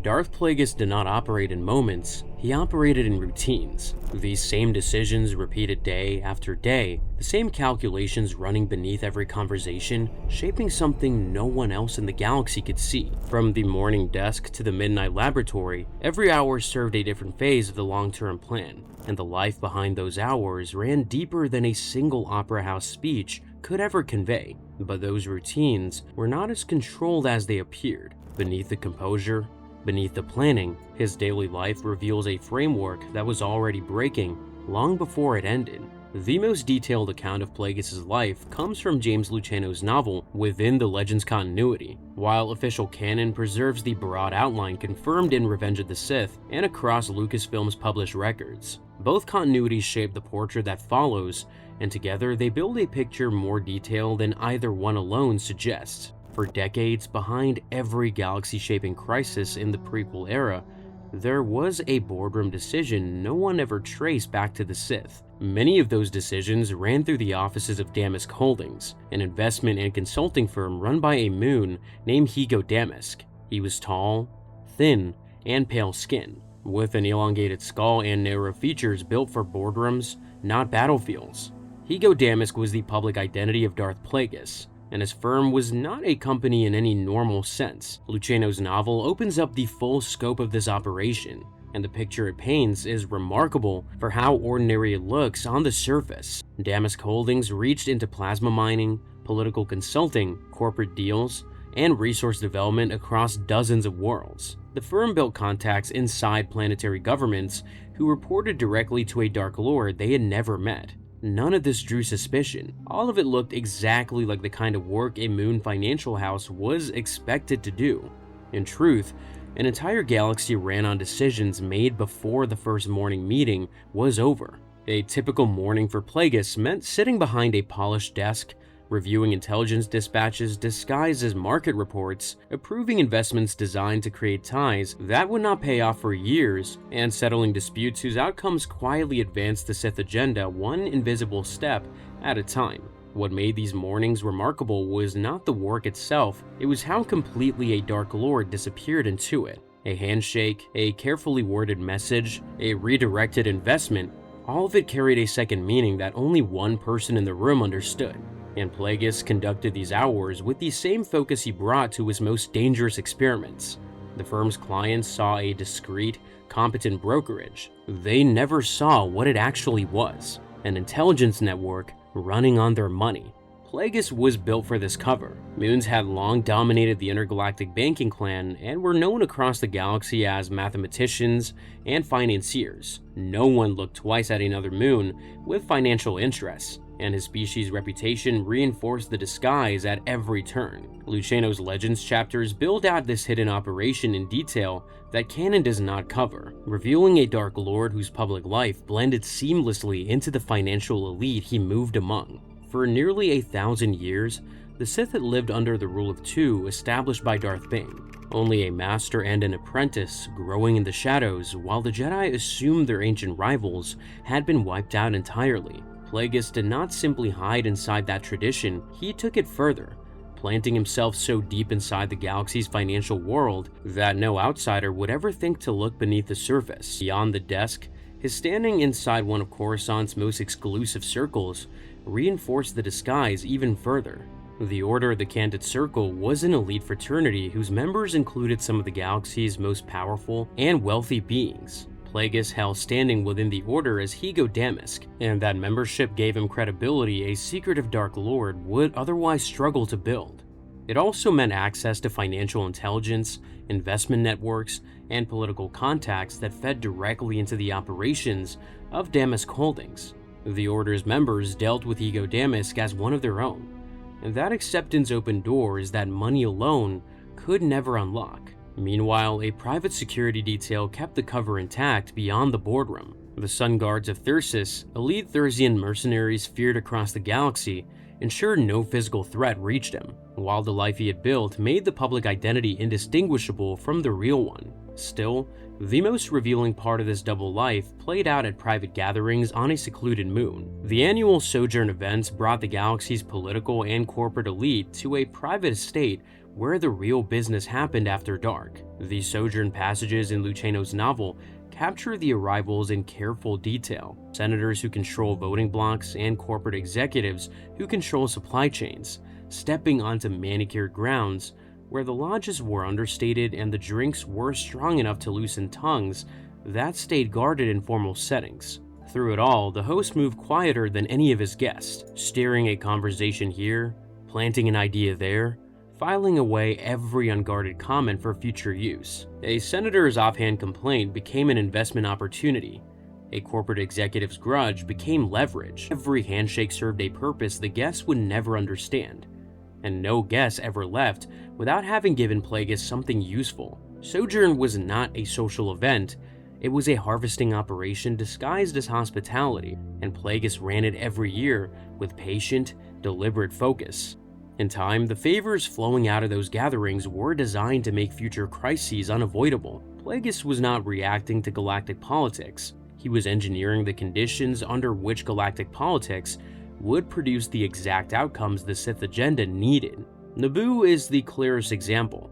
Darth Plagueis did not operate in moments, he operated in routines. These same decisions repeated day after day, the same calculations running beneath every conversation, shaping something no one else in the galaxy could see. From the morning desk to the midnight laboratory, every hour served a different phase of the long-term plan, and the life behind those hours ran deeper than a single opera house speech could ever convey. But those routines were not as controlled as they appeared. Beneath the composure, beneath the planning, his daily life reveals a framework that was already breaking long before it ended. The most detailed account of Plagueis' life comes from James Luceno's novel Within the Legends continuity, while official canon preserves the broad outline confirmed in Revenge of the Sith and across Lucasfilm's published records. Both continuities shape the portrait that follows, and together they build a picture more detailed than either one alone suggests. For decades, behind every galaxy-shaping crisis in the prequel era, there was a boardroom decision no one ever traced back to the Sith. Many of those decisions ran through the offices of Damask Holdings, an investment and consulting firm run by a moon named Damask. He was tall, thin, and pale skin, with an elongated skull and narrow features built for boardrooms, not battlefields. Damask was the public identity of Darth Plagueis, and his firm was not a company in any normal sense. Luceno's novel opens up the full scope of this operation, and the picture it paints is remarkable for how ordinary it looks on the surface. Damask Holdings reached into plasma mining, political consulting, corporate deals, and resource development across dozens of worlds. The firm built contacts inside planetary governments who reported directly to a Dark Lord they had never met. None of this drew suspicion. All of it looked exactly like the kind of work a moon financial house was expected to do. In truth, an entire galaxy ran on decisions made before the first morning meeting was over. A typical morning for Plagueis meant sitting behind a polished desk, reviewing intelligence dispatches disguised as market reports, approving investments designed to create ties that would not pay off for years, and settling disputes whose outcomes quietly advanced the Sith agenda one invisible step at a time. What made these mornings remarkable was not the work itself, it was how completely a Dark Lord disappeared into it. A handshake, a carefully worded message, a redirected investment, all of it carried a second meaning that only one person in the room understood. And Plagueis conducted these hours with the same focus he brought to his most dangerous experiments. The firm's clients saw a discreet, competent brokerage. They never saw what it actually was, an intelligence network running on their money. Plagueis was built for this cover. Moons had long dominated the intergalactic banking clan and were known across the galaxy as mathematicians and financiers. No one looked twice at another moon with financial interests, and his species' reputation reinforced the disguise at every turn. Luceno's Legends chapters build out this hidden operation in detail that canon does not cover, revealing a Dark Lord whose public life blended seamlessly into the financial elite he moved among. For nearly 1,000 years, the Sith had lived under the rule of two established by Darth Bane, only a master and an apprentice growing in the shadows, while the Jedi assumed their ancient rivals had been wiped out entirely. Plagueis did not simply hide inside that tradition, he took it further, planting himself so deep inside the galaxy's financial world that no outsider would ever think to look beneath the surface. Beyond the desk, his standing inside one of Coruscant's most exclusive circles reinforced the disguise even further. The Order of the Candid Circle was an elite fraternity whose members included some of the galaxy's most powerful and wealthy beings. Plagueis held standing within the Order as Damask, and that membership gave him credibility a secretive Dark Lord would otherwise struggle to build. It also meant access to financial intelligence, investment networks, and political contacts that fed directly into the operations of Damask Holdings. The Order's members dealt with Damask as one of their own, and that acceptance opened doors that money alone could never unlock. Meanwhile, a private security detail kept the cover intact beyond the boardroom. The Sun Guards of Thyrsis, elite Thursian mercenaries feared across the galaxy, ensured no physical threat reached him, while the life he had built made the public identity indistinguishable from the real one. Still, the most revealing part of this double life played out at private gatherings on a secluded moon. The annual Sojourn events brought the galaxy's political and corporate elite to a private estate where the real business happened after dark. The sojourn passages in Luceno's novel capture the arrivals in careful detail. Senators who control voting blocks and corporate executives who control supply chains, stepping onto manicured grounds where the lodges were understated and the drinks were strong enough to loosen tongues that stayed guarded in formal settings. Through it all, the host moved quieter than any of his guests, steering a conversation here, planting an idea there, filing away every unguarded comment for future use. A senator's offhand complaint became an investment opportunity. A corporate executive's grudge became leverage. Every handshake served a purpose the guests would never understand, and no guest ever left without having given Plagueis something useful. Sojourn was not a social event. It was a harvesting operation disguised as hospitality, and Plagueis ran it every year with patient, deliberate focus. In time, the favors flowing out of those gatherings were designed to make future crises unavoidable. Plagueis was not reacting to galactic politics. He was engineering the conditions under which galactic politics would produce the exact outcomes the Sith agenda needed. Naboo is the clearest example.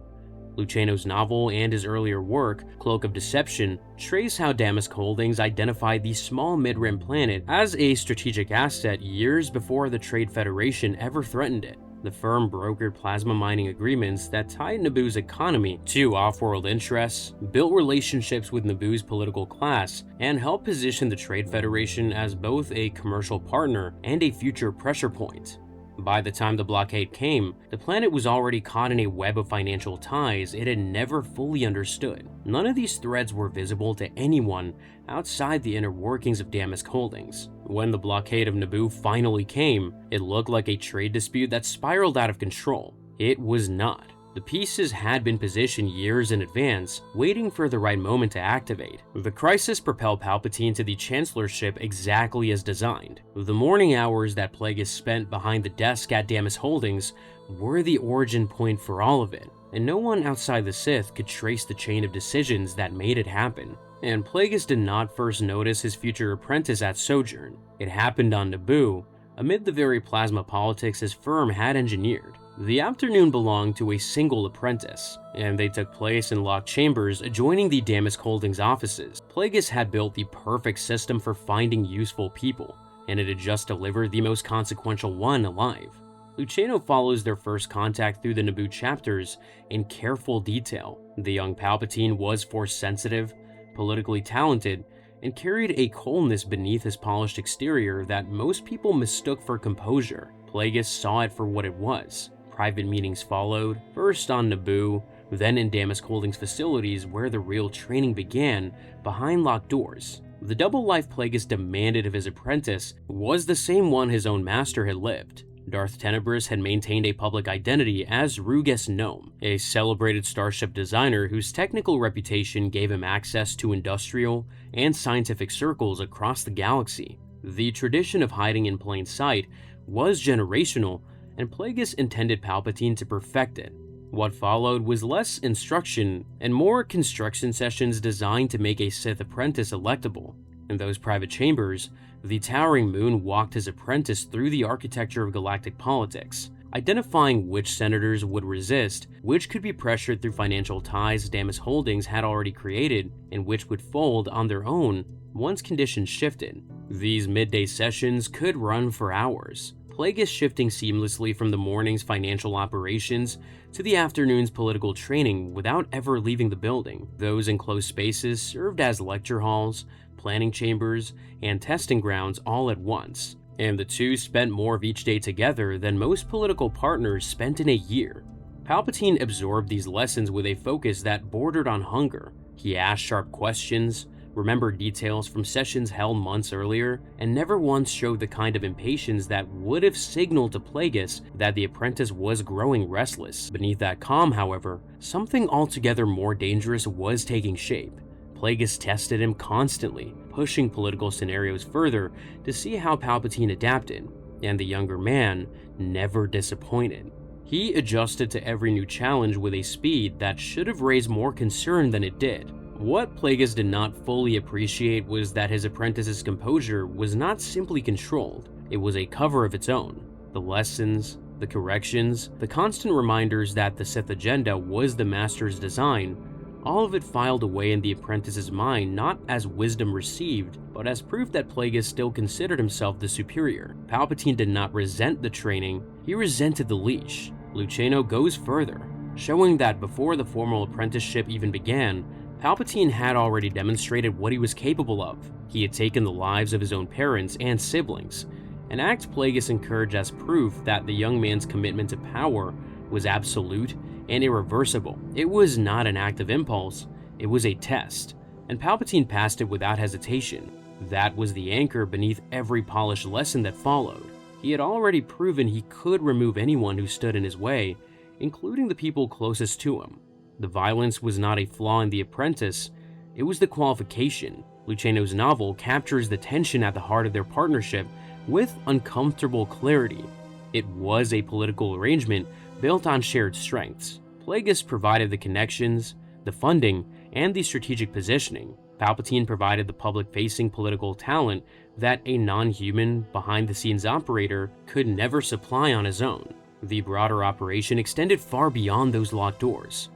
Luceno's novel and his earlier work, Cloak of Deception, trace how Damask Holdings identified the small mid-rim planet as a strategic asset years before the Trade Federation ever threatened it. The firm brokered plasma mining agreements that tied Naboo's economy to off-world interests, built relationships with Naboo's political class, and helped position the Trade Federation as both a commercial partner and a future pressure point. By the time the blockade came, the planet was already caught in a web of financial ties it had never fully understood. None of these threads were visible to anyone outside the inner workings of Damask Holdings. When the blockade of Naboo finally came, it looked like a trade dispute that spiraled out of control. It was not. The pieces had been positioned years in advance, waiting for the right moment to activate. The crisis propelled Palpatine to the Chancellorship exactly as designed. The morning hours that Plagueis spent behind the desk at Damask Holdings were the origin point for all of it, and no one outside the Sith could trace the chain of decisions that made it happen. And Plagueis did not first notice his future apprentice at Sojourn. It happened on Naboo, amid the very plasma politics his firm had engineered. The afternoon belonged to a single apprentice, and they took place in locked chambers adjoining the Damask Holdings offices. Plagueis had built the perfect system for finding useful people, and it had just delivered the most consequential one alive. Luceno follows their first contact through the Naboo chapters in careful detail. The young Palpatine was Force-sensitive, politically talented, and carried a coldness beneath his polished exterior that most people mistook for composure. Plagueis saw it for what it was. Private meetings followed, first on Naboo, then in Damask Holdings facilities where the real training began, behind locked doors. The double life Plagueis demanded of his apprentice was the same one his own master had lived. Darth Tenebris had maintained a public identity as Rugus Gnome, a celebrated starship designer whose technical reputation gave him access to industrial and scientific circles across the galaxy. The tradition of hiding in plain sight was generational, and Plagueis intended Palpatine to perfect it. What followed was less instruction and more construction sessions designed to make a Sith apprentice electable. In those private chambers, the towering moon walked his apprentice through the architecture of galactic politics, identifying which senators would resist, which could be pressured through financial ties Damask Holdings had already created, and which would fold on their own once conditions shifted. These midday sessions could run for hours, Plagueis shifting seamlessly from the morning's financial operations to the afternoon's political training without ever leaving the building. Those enclosed spaces served as lecture halls, planning chambers, and testing grounds all at once, and the two spent more of each day together than most political partners spent in a year. Palpatine absorbed these lessons with a focus that bordered on hunger. He asked sharp questions, remembered details from sessions held months earlier, and never once showed the kind of impatience that would have signaled to Plagueis that the apprentice was growing restless. Beneath that calm, however, something altogether more dangerous was taking shape. Plagueis tested him constantly, pushing political scenarios further to see how Palpatine adapted, and the younger man never disappointed. He adjusted to every new challenge with a speed that should have raised more concern than it did. What Plagueis did not fully appreciate was that his apprentice's composure was not simply controlled, it was a cover of its own. The lessons, The corrections, the constant reminders that the Sith agenda was the Master's design, all of it filed away in the apprentice's mind not as wisdom received, but as proof that Plagueis still considered himself the superior. Palpatine did not resent the training, he resented the leash. Luceno goes further, showing that before the formal apprenticeship even began, Palpatine had already demonstrated what he was capable of. He had taken the lives of his own parents and siblings, an act Plagueis encouraged as proof that the young man's commitment to power was absolute and irreversible. It was not an act of impulse, it was a test, and Palpatine passed it without hesitation. That was the anchor beneath every polished lesson that followed. He had already proven he could remove anyone who stood in his way, including the people closest to him. The violence was not a flaw in the apprentice, it was the qualification. Luceno's novel captures the tension at the heart of their partnership with uncomfortable clarity. It was a political arrangement built on shared strengths. Plagueis provided the connections, the funding, and the strategic positioning. Palpatine provided the public-facing political talent that a non-human, behind-the-scenes operator could never supply on his own. The broader operation extended far beyond those locked doors.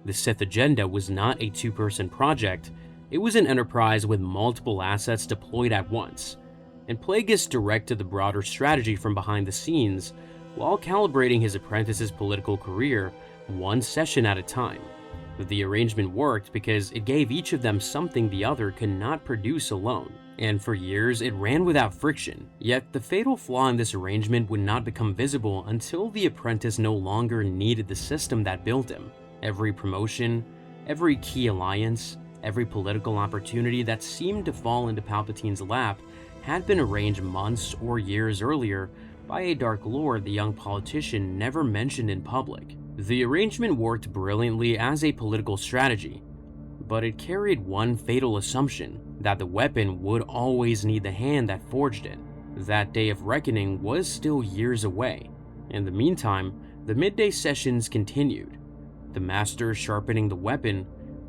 The Sith agenda was not a two-person project, it was an enterprise with multiple assets deployed at once, and Plagueis directed the broader strategy from behind the scenes while calibrating his apprentice's political career one session at a time. The arrangement worked because it gave each of them something the other could not produce alone, and for years it ran without friction. Yet the fatal flaw in this arrangement would not become visible until the apprentice no longer needed the system that built him. Every promotion, every key alliance, every political opportunity that seemed to fall into Palpatine's lap had been arranged months or years earlier by a Dark Lord the young politician never mentioned in public. The arrangement worked brilliantly as a political strategy, but it carried one fatal assumption, that the weapon would always need the hand that forged it. That day of reckoning was still years away. In the meantime, the midday sessions continued, the Master sharpening the weapon,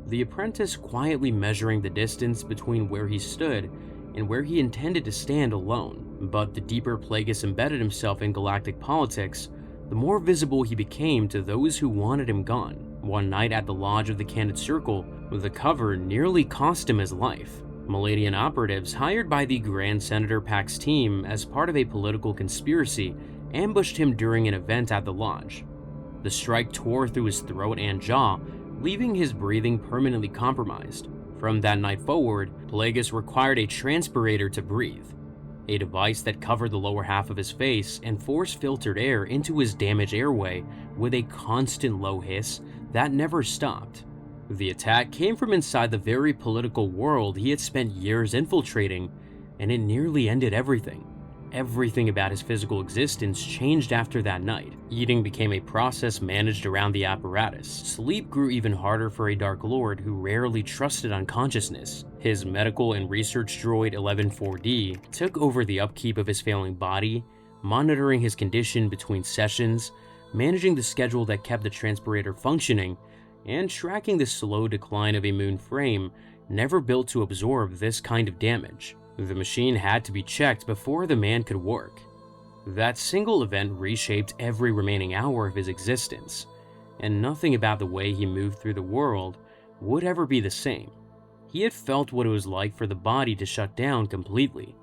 the apprentice quietly measuring the distance between where he stood and where he intended to stand alone. But the deeper Plagueis embedded himself in galactic politics, the more visible he became to those who wanted him gone. One night at the lodge of the Candid Circle, the cover nearly cost him his life. Maladian operatives hired by the Grand Senator Pack's team as part of a political conspiracy ambushed him during an event at the lodge. The strike tore through his throat and jaw, leaving his breathing permanently compromised. From that night forward, Plagueis required a transpirator to breathe, a device that covered the lower half of his face and force-filtered air into his damaged airway with a constant low hiss that never stopped. The attack came from inside the very political world he had spent years infiltrating, and it nearly ended everything. Everything about his physical existence changed after that night. Eating became a process managed around the apparatus. Sleep grew even harder for a Dark Lord who rarely trusted unconsciousness. His medical and research droid 114D took over the upkeep of his failing body, monitoring his condition between sessions, managing the schedule that kept the transpirator functioning, and tracking the slow decline of a moon frame never built to absorb this kind of damage. The machine had to be checked before the man could work. That single event reshaped every remaining hour of his existence, and nothing about the way he moved through the world would ever be the same. He had felt what it was like for the body to shut down completely.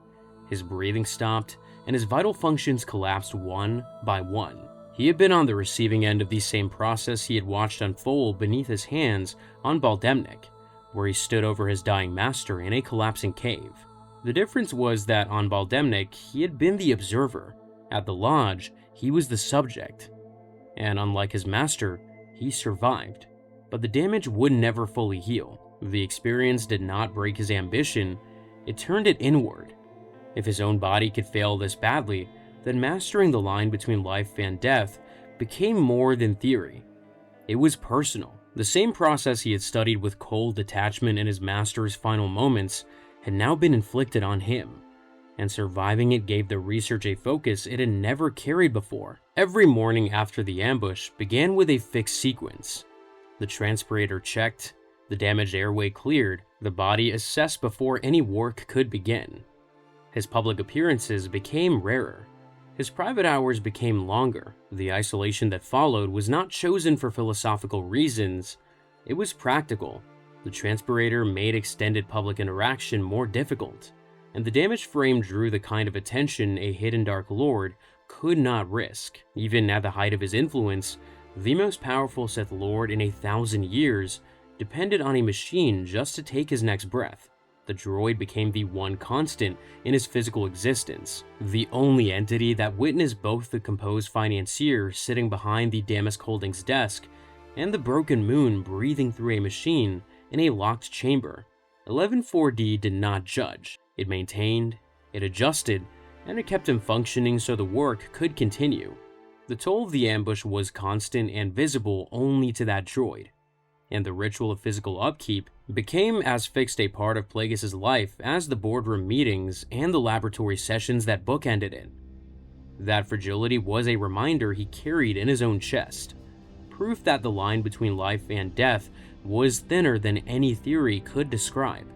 His breathing stopped, and his vital functions collapsed one by one. He had been on the receiving end of the same process he had watched unfold beneath his hands on Baldemnik, where he stood over his dying master in a collapsing cave. The difference was that on Baldemnik, he had been the observer. At the lodge, he was the subject. And unlike his master, he survived. But the damage would never fully heal. The experience did not break his ambition, it turned it inward. If his own body could fail this badly, then mastering the line between life and death became more than theory. It was personal. The same process he had studied with cold detachment in his master's final moments had now been inflicted on him, and surviving it gave the research a focus it had never carried before. Every morning after the ambush began with a fixed sequence. The transpirator checked, the damaged airway cleared, the body assessed before any work could begin. His public appearances became rarer. His private hours became longer. The isolation that followed was not chosen for philosophical reasons, it was practical. The transpirator made extended public interaction more difficult, and the damaged frame drew the kind of attention a hidden Dark Lord could not risk. Even at the height of his influence, the most powerful Sith Lord in 1,000 years depended on a machine just to take his next breath. The droid became the one constant in his physical existence, the only entity that witnessed both the composed financier sitting behind the Damask Holdings desk and the broken moon breathing through a machine in a locked chamber. 11-4D did not judge. It maintained, it adjusted, and it kept him functioning so the work could continue. The toll of the ambush was constant and visible only to that droid, and the ritual of physical upkeep became as fixed a part of Plagueis' life as the boardroom meetings and the laboratory sessions that bookended it. That fragility was a reminder he carried in his own chest, proof that the line between life and death was thinner than any theory could describe.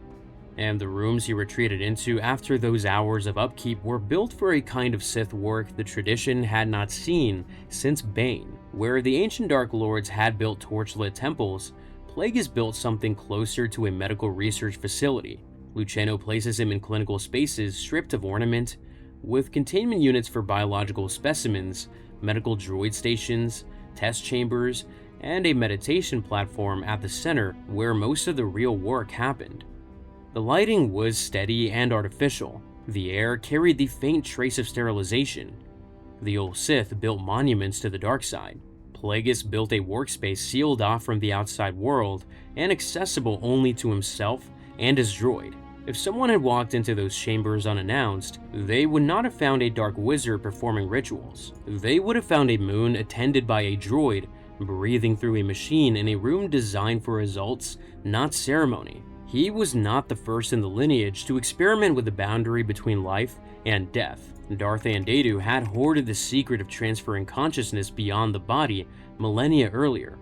And the rooms he retreated into after those hours of upkeep were built for a kind of Sith work the tradition had not seen since Bane. Where the ancient Dark Lords had built torchlit temples, Plagueis built something closer to a medical research facility. Luceno places him in clinical spaces stripped of ornament, with containment units for biological specimens, medical droid stations, test chambers, and a meditation platform at the center where most of the real work happened. The lighting was steady and artificial. The air carried the faint trace of sterilization. The old Sith built monuments to the dark side. Plagueis built a workspace sealed off from the outside world and accessible only to himself and his droid. If someone had walked into those chambers unannounced, they would not have found a dark wizard performing rituals. They would have found a moon attended by a droid breathing through a machine in a room designed for results, not ceremony. He was not the first in the lineage to experiment with the boundary between life and death. Darth Andedu had hoarded the secret of transferring consciousness beyond the body millennia earlier,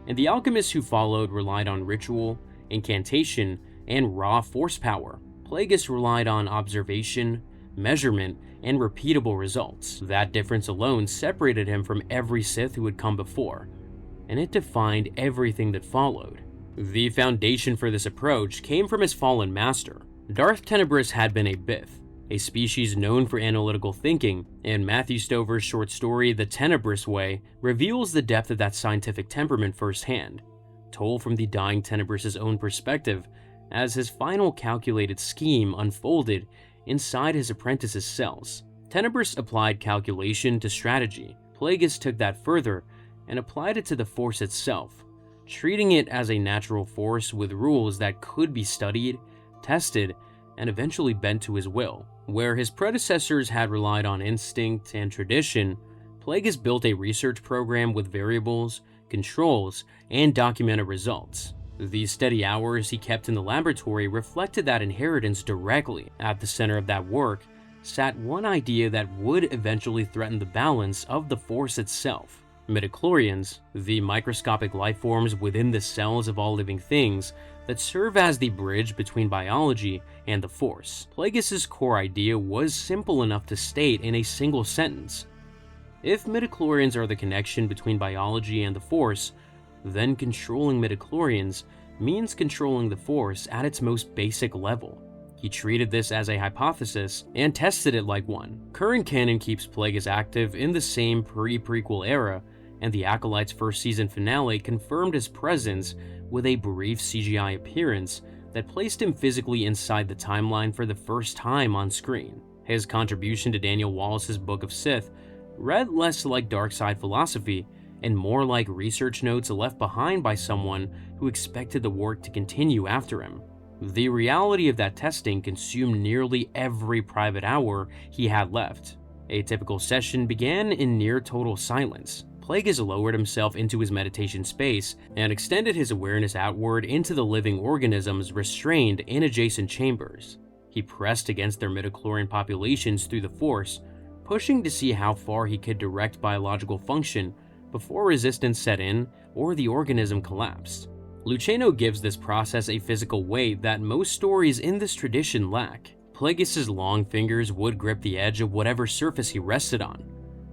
and the alchemists who followed relied on ritual, incantation, and raw force power. Plagueis relied on observation, measurement, and repeatable results. That difference alone separated him from every Sith who had come before, and it defined everything that followed. The foundation for this approach came from his fallen master. Darth Tenebris had been a Bith, a species known for analytical thinking, and Matthew Stover's short story The Tenebris Way reveals the depth of that scientific temperament firsthand, told from the dying Tenebris' own perspective as his final calculated scheme unfolded inside his apprentice's cells. Tenebris applied calculation to strategy. Plagueis took that further and applied it to the Force itself, treating it as a natural force with rules that could be studied, tested, and eventually bent to his will. Where his predecessors had relied on instinct and tradition, Plagueis built a research program with variables, controls, and documented results. The steady hours he kept in the laboratory reflected that inheritance directly. At the center of that work sat one idea that would eventually threaten the balance of the Force itself. Midichlorians, the microscopic life forms within the cells of all living things that serve as the bridge between biology and the Force. Plagueis' core idea was simple enough to state in a single sentence: if midichlorians are the connection between biology and the Force, then controlling midichlorians means controlling the Force at its most basic level. He treated this as a hypothesis and tested it like one. Current canon keeps Plagueis active in the same pre-prequel era, and the Acolyte's first season finale confirmed his presence with a brief CGI appearance that placed him physically inside the timeline for the first time on screen. His contribution to Daniel Wallace's Book of Sith read less like dark side philosophy and more like research notes left behind by someone who expected the work to continue after him. The reality of that testing consumed nearly every private hour he had left. A typical session began in near total silence. Plagueis lowered himself into his meditation space and extended his awareness outward into the living organisms restrained in adjacent chambers. He pressed against their midichlorian populations through the Force, pushing to see how far he could direct biological function before resistance set in or the organism collapsed. Luceno gives this process a physical weight that most stories in this tradition lack. Plagueis' long fingers would grip the edge of whatever surface he rested on,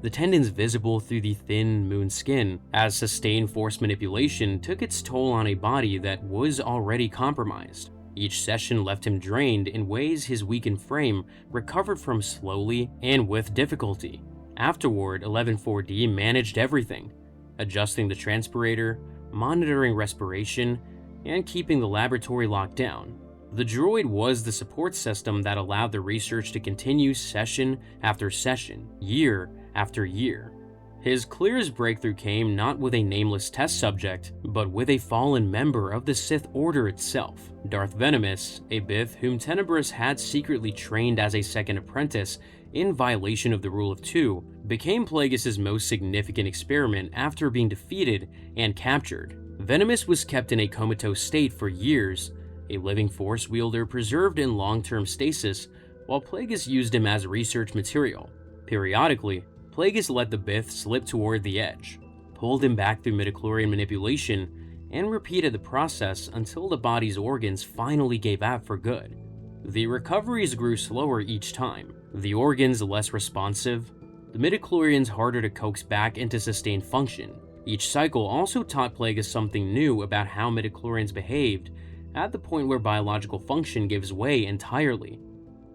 the tendons visible through the thin moon skin, as sustained force manipulation took its toll on a body that was already compromised. Each session left him drained in ways his weakened frame recovered from slowly and with difficulty. Afterward, 11-4D managed everything, adjusting the transpirator, monitoring respiration, and keeping the laboratory locked down. The droid was the support system that allowed the research to continue session after session, year after year. His clearest breakthrough came not with a nameless test subject, but with a fallen member of the Sith Order itself. Darth Venomous, a Bith whom Tenebrous had secretly trained as a second apprentice in violation of the Rule of Two, became Plagueis' most significant experiment after being defeated and captured. Venomous was kept in a comatose state for years, a living force wielder preserved in long-term stasis, while Plagueis used him as research material. Periodically, Plagueis let the Bith slip toward the edge, pulled him back through midichlorian manipulation, and repeated the process until the body's organs finally gave out for good. The recoveries grew slower each time, the organs less responsive, the midichlorians harder to coax back into sustained function. Each cycle also taught Plagueis something new about how midichlorians behaved at the point where biological function gives way entirely,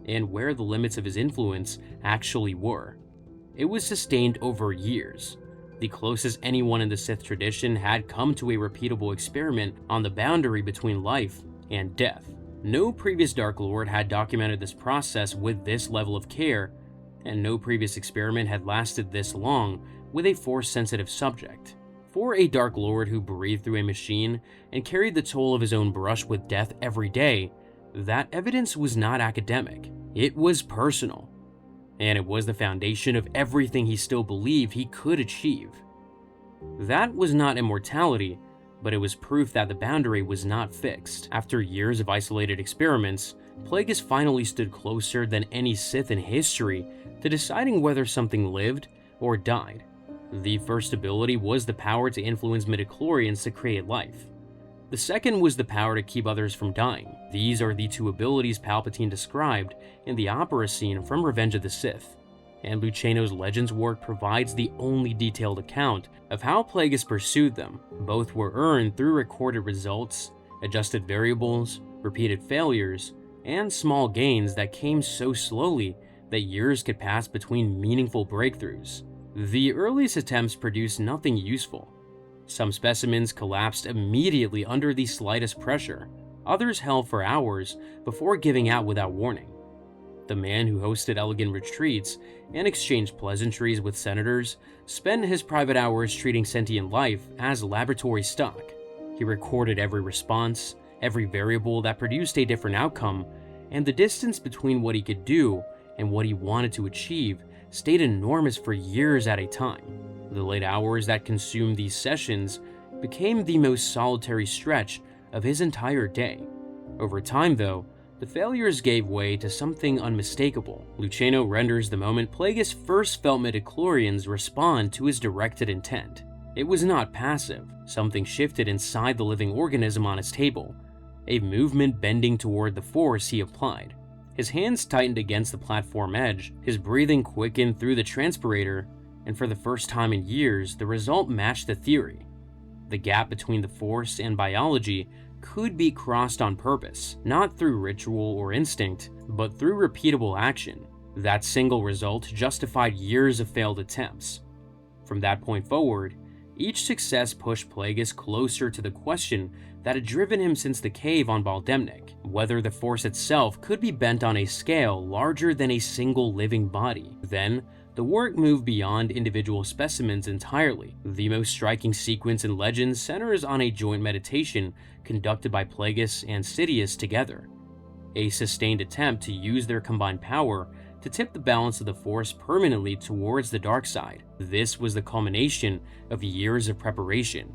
and where the limits of his influence actually were. It was sustained over years, the closest anyone in the Sith tradition had come to a repeatable experiment on the boundary between life and death. No previous Dark Lord had documented this process with this level of care, and no previous experiment had lasted this long with a Force-sensitive subject. For a Dark Lord who breathed through a machine and carried the toll of his own brush with death every day, that evidence was not academic. It was personal. And it was the foundation of everything he still believed he could achieve. That was not immortality, but it was proof that the boundary was not fixed. After years of isolated experiments, Plagueis finally stood closer than any Sith in history to deciding whether something lived or died. The first ability was the power to influence midichlorians to create life. The second was the power to keep others from dying. These are the two abilities Palpatine described in the opera scene from Revenge of the Sith, and Luceno's Legends work provides the only detailed account of how Plagueis pursued them. Both were earned through recorded results, adjusted variables, repeated failures, and small gains that came so slowly that years could pass between meaningful breakthroughs. The earliest attempts produced nothing useful. Some specimens collapsed immediately under the slightest pressure. Others held for hours before giving out without warning. The man who hosted elegant retreats and exchanged pleasantries with senators spent his private hours treating sentient life as laboratory stock. He recorded every response, every variable that produced a different outcome, and the distance between what he could do and what he wanted to achieve stayed enormous for years at a time. The late hours that consumed these sessions became the most solitary stretch of his entire day. Over time, though, the failures gave way to something unmistakable. Luceno renders the moment Plagueis first felt midichlorians respond to his directed intent. It was not passive. Something shifted inside the living organism on his table, a movement bending toward the force he applied. His hands tightened against the platform edge, his breathing quickened through the transpirator, and for the first time in years, the result matched the theory. The gap between the Force and biology could be crossed on purpose, not through ritual or instinct, but through repeatable action. That single result justified years of failed attempts. From that point forward, each success pushed Plagueis closer to the question that had driven him since the cave on Baldemnik, whether the Force itself could be bent on a scale larger than a single living body. Then, the work moved beyond individual specimens entirely. The most striking sequence in Legends centers on a joint meditation conducted by Plagueis and Sidious together, a sustained attempt to use their combined power to tip the balance of the Force permanently towards the dark side. This was the culmination of years of preparation,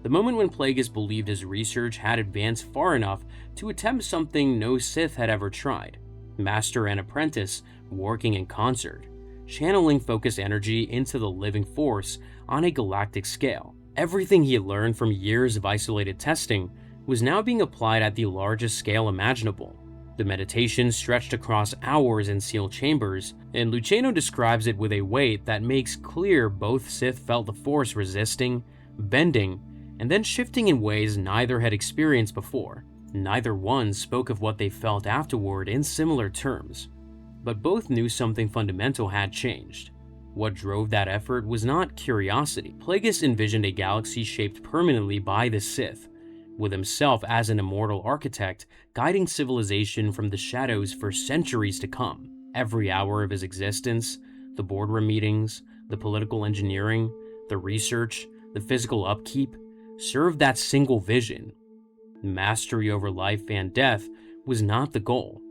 the moment when Plagueis believed his research had advanced far enough to attempt something no Sith had ever tried: master and apprentice working in concert, channeling focused energy into the living force on a galactic scale. Everything he had learned from years of isolated testing was now being applied at the largest scale imaginable, The meditation stretched across hours in sealed chambers, and Luceno describes it with a weight that makes clear both Sith felt the Force resisting, bending, and then shifting in ways neither had experienced before. Neither one spoke of what they felt afterward in similar terms, but both knew something fundamental had changed. What drove that effort was not curiosity. Plagueis envisioned a galaxy shaped permanently by the Sith, with himself as an immortal architect guiding civilization from the shadows for centuries to come. Every hour of his existence, the boardroom meetings, the political engineering, the research, the physical upkeep, served that single vision. Mastery over life and death was not the goal.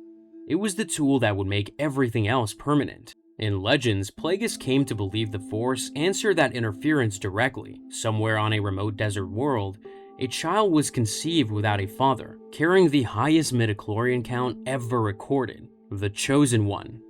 It was the tool that would make everything else permanent. In Legends, Plagueis came to believe the Force answered that interference directly. Somewhere on a remote desert world, a child was conceived without a father, carrying the highest midichlorian count ever recorded, the Chosen One.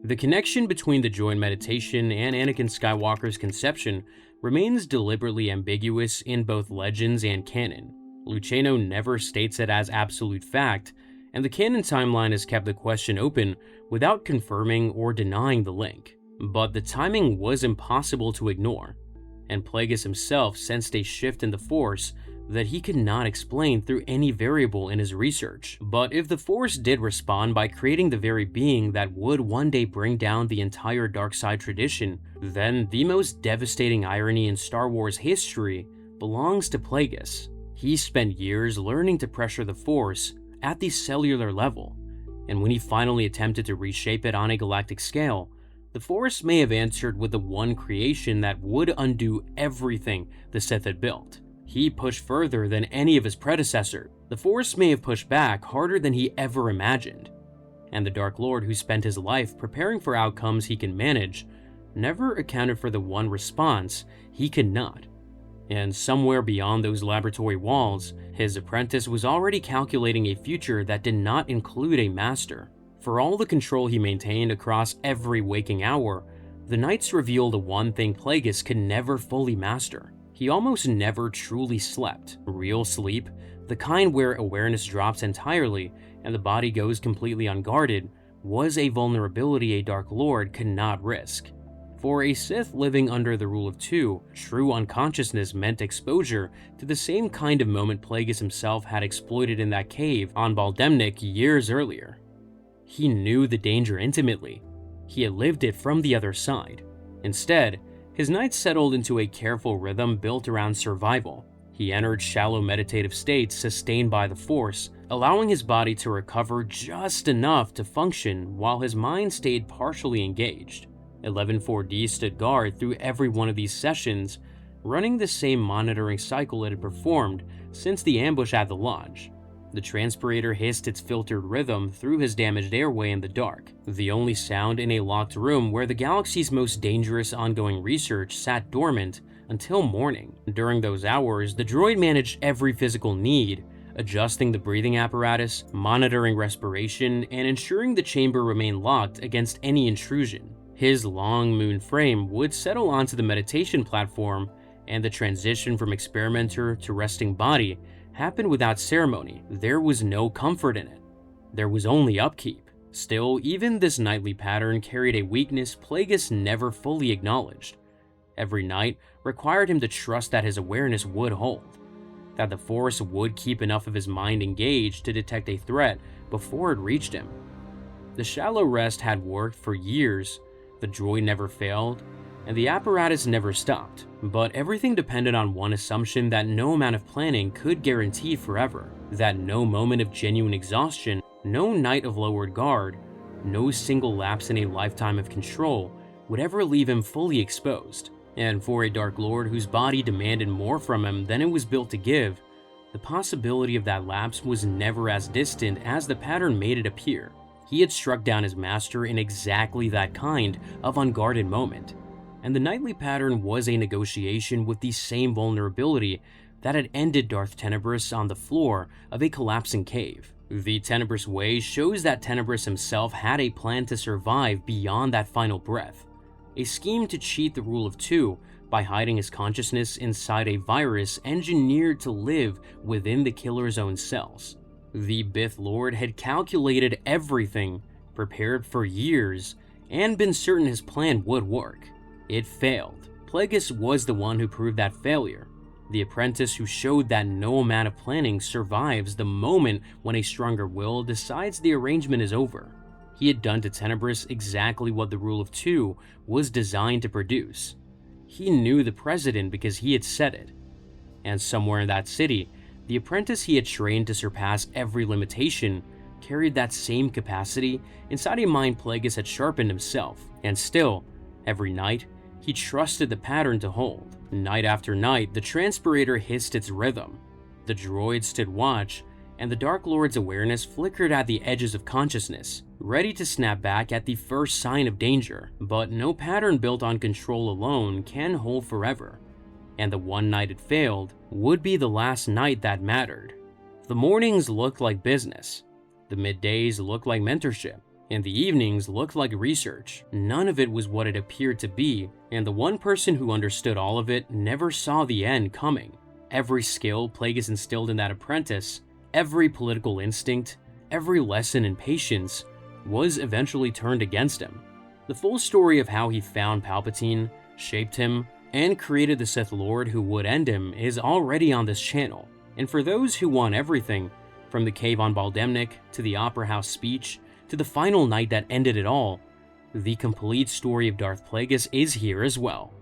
The connection between the joint meditation and Anakin Skywalker's conception remains deliberately ambiguous in both Legends and canon. Luceno never states it as absolute fact, and the canon timeline has kept the question open without confirming or denying the link. But the timing was impossible to ignore, and Plagueis himself sensed a shift in the Force that he could not explain through any variable in his research. But if the Force did respond by creating the very being that would one day bring down the entire dark side tradition, then the most devastating irony in Star Wars history belongs to Plagueis. He spent years learning to pressure the Force at the cellular level, and when he finally attempted to reshape it on a galactic scale, the Force may have answered with the one creation that would undo everything the Sith had built. He pushed further than any of his predecessors. The Force may have pushed back harder than he ever imagined, and the Dark Lord, who spent his life preparing for outcomes he can manage, never accounted for the one response he could not. And somewhere beyond those laboratory walls, his apprentice was already calculating a future that did not include a master. For all the control he maintained across every waking hour, the nights revealed the one thing Plagueis could never fully master. He almost never truly slept. Real sleep, the kind where awareness drops entirely and the body goes completely unguarded, was a vulnerability a Dark Lord could not risk. For a Sith living under the rule of two, true unconsciousness meant exposure to the same kind of moment Plagueis himself had exploited in that cave on Baldemnik years earlier. He knew the danger intimately. He had lived it from the other side. Instead, his nights settled into a careful rhythm built around survival. He entered shallow meditative states sustained by the Force, allowing his body to recover just enough to function while his mind stayed partially engaged. 11-4D stood guard through every one of these sessions, running the same monitoring cycle it had performed since the ambush at the lodge. The transpirator hissed its filtered rhythm through his damaged airway in the dark, the only sound in a locked room where the galaxy's most dangerous ongoing research sat dormant until morning. During those hours, the droid managed every physical need, adjusting the breathing apparatus, monitoring respiration, and ensuring the chamber remained locked against any intrusion. His long moon frame would settle onto the meditation platform, and the transition from experimenter to resting body happened without ceremony. There was no comfort in it. There was only upkeep. Still, even this nightly pattern carried a weakness Plagueis never fully acknowledged. Every night required him to trust that his awareness would hold, that the Force would keep enough of his mind engaged to detect a threat before it reached him. The shallow rest had worked for years, the droid never failed, and the apparatus never stopped, but everything depended on one assumption that no amount of planning could guarantee forever, that no moment of genuine exhaustion, no night of lowered guard, no single lapse in a lifetime of control would ever leave him fully exposed. And for a Dark Lord whose body demanded more from him than it was built to give, the possibility of that lapse was never as distant as the pattern made it appear. He had struck down his master in exactly that kind of unguarded moment, and the nightly pattern was a negotiation with the same vulnerability that had ended Darth Tenebrous on the floor of a collapsing cave. The Tenebrous Way shows that Tenebrous himself had a plan to survive beyond that final breath, a scheme to cheat the rule of two by hiding his consciousness inside a virus engineered to live within the killer's own cells. The Bith Lord had calculated everything, prepared for years, and been certain his plan would work. It failed. Plagueis was the one who proved that failure. The apprentice who showed that no amount of planning survives the moment when a stronger will decides the arrangement is over. He had done to Tenebris exactly what the Rule of Two was designed to produce. He knew the precedent because he had said it. And somewhere in that city, the apprentice he had trained to surpass every limitation carried that same capacity inside a mind Plagueis had sharpened himself. And still, every night, he trusted the pattern to hold. Night after night, the transpirator hissed its rhythm. The droid stood watch, and the Dark Lord's awareness flickered at the edges of consciousness, ready to snap back at the first sign of danger. But no pattern built on control alone can hold forever, and the one night it failed would be the last night that mattered. The mornings looked like business, the middays looked like mentorship, and the evenings looked like research. None of it was what it appeared to be, and the one person who understood all of it never saw the end coming. Every skill Plagueis instilled in that apprentice, every political instinct, every lesson in patience, was eventually turned against him. The full story of how he found Palpatine, shaped him, and created the Sith Lord who would end him is already on this channel. And for those who want everything, from the cave on Baldemnik to the Opera House speech, to the final night that ended it all, the complete story of Darth Plagueis is here as well.